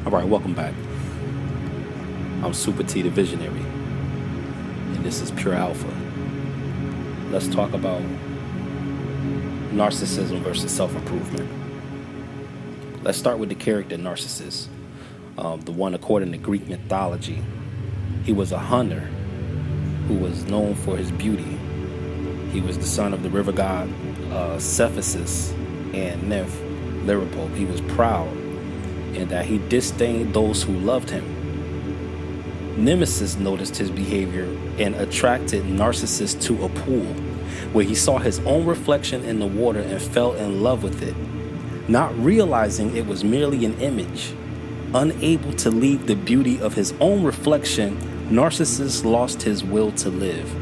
All right, welcome back. I'm Super T, the Visionary, and this is Pure Alpha. Let's talk about narcissism versus self-improvement. Let's start with the character Narcissus, the one according to Greek mythology. He was a hunter who was known for his beauty. He was the son of the river god Cephasus and nymph Lyripope. He was proud and that he disdained those who loved him. Nemesis noticed his behavior and attracted Narcissus to a pool where he saw his own reflection in the water and fell in love with it, not realizing it was merely an image. Unable to leave the beauty of his own reflection, Narcissus lost his will to live.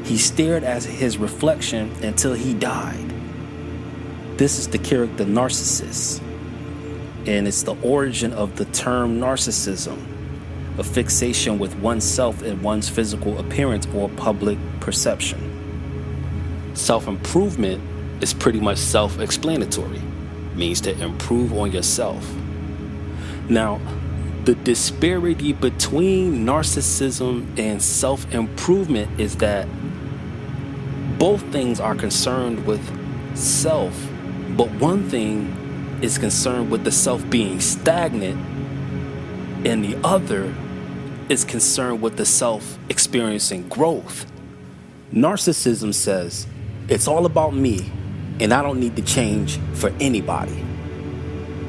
He stared at his reflection until he died. This is the character Narcissus, and it's the origin of the term narcissism, a fixation with oneself and one's physical appearance or public perception. Self-improvement is pretty much self-explanatory, means to improve on yourself. Now, the disparity between narcissism and self-improvement is that both things are concerned with self, but one thing is concerned with the self being stagnant, and the other is concerned with the self experiencing growth. Narcissism says, it's all about me, and I don't need to change for anybody.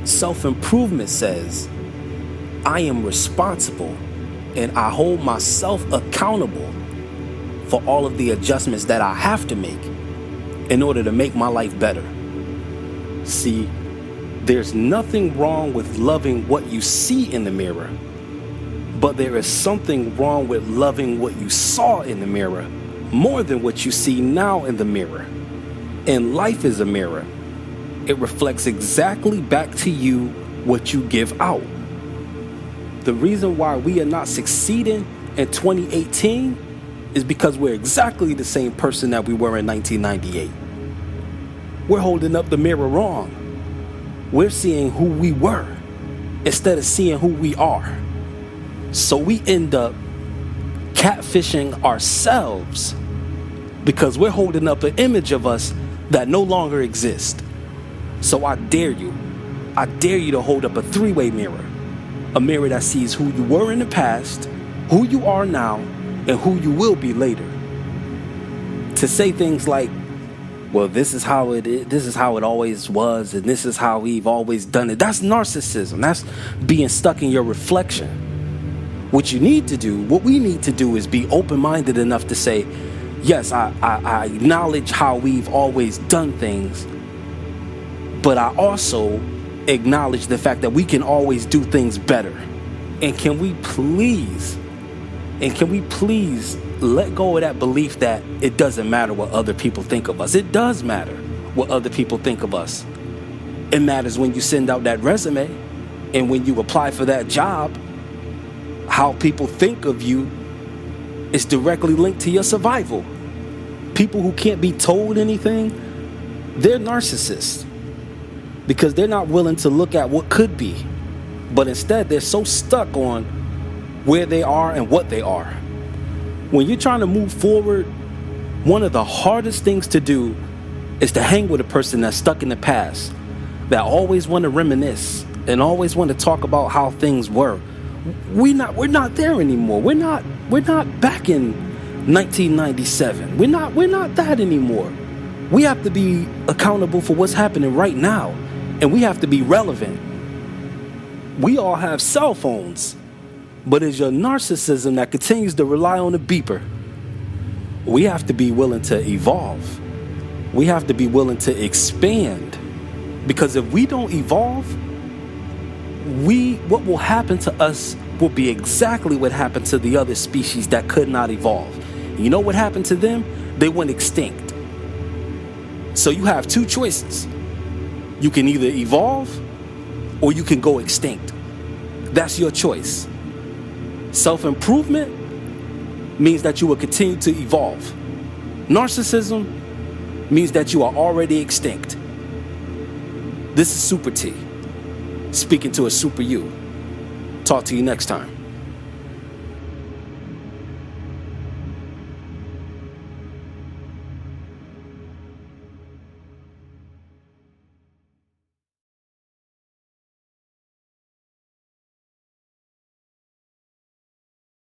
Self-improvement says, I am responsible, and I hold myself accountable for all of the adjustments that I have to make in order to make my life better. See, there's nothing wrong with loving what you see in the mirror, but there is something wrong with loving what you saw in the mirror more than what you see now in the mirror. And life is a mirror. It reflects exactly back to you what you give out. The reason why we are not succeeding in 2018 is because we're exactly the same person that we were in 1998. We're holding up the mirror wrong. We're seeing who we were instead of seeing who we are. So we end up catfishing ourselves because we're holding up an image of us that no longer exists. So I dare you to hold up a three-way mirror, a mirror that sees who you were in the past, who you are now, and who you will be later. To say things like, well, this is how it is, this is how it always was, and this is how we've always done it. That's narcissism. That's being stuck in your reflection. What we need to do is be open-minded enough to say, yes, I acknowledge how we've always done things, but I also acknowledge the fact that we can always do things better. And can we please let go of that belief that it doesn't matter what other people think of us? It does matter what other people think of us. It matters when you send out that resume and when you apply for that job. How people think of you is directly linked to your survival. People who can't be told anything, they're narcissists because they're not willing to look at what could be, but instead they're so stuck on where they are and what they are. When you're trying to move forward, one of the hardest things to do is to hang with a person that's stuck in the past, that always want to reminisce and always want to talk about how things were. We're not there anymore. We're not back in 1997. We're not that anymore. We have to be accountable for what's happening right now, and we have to be relevant. We all have cell phones, but it's your narcissism that continues to rely on the beeper. We have to be willing to evolve. We have to be willing to expand, because if we don't evolve, what will happen to us will be exactly what happened to the other species that could not evolve. You know what happened to them? They went extinct. So you have two choices. You can either evolve or you can go extinct. That's your choice. Self-improvement means that you will continue to evolve. Narcissism means that you are already extinct. This is Super T, speaking to a super you. Talk to you next time.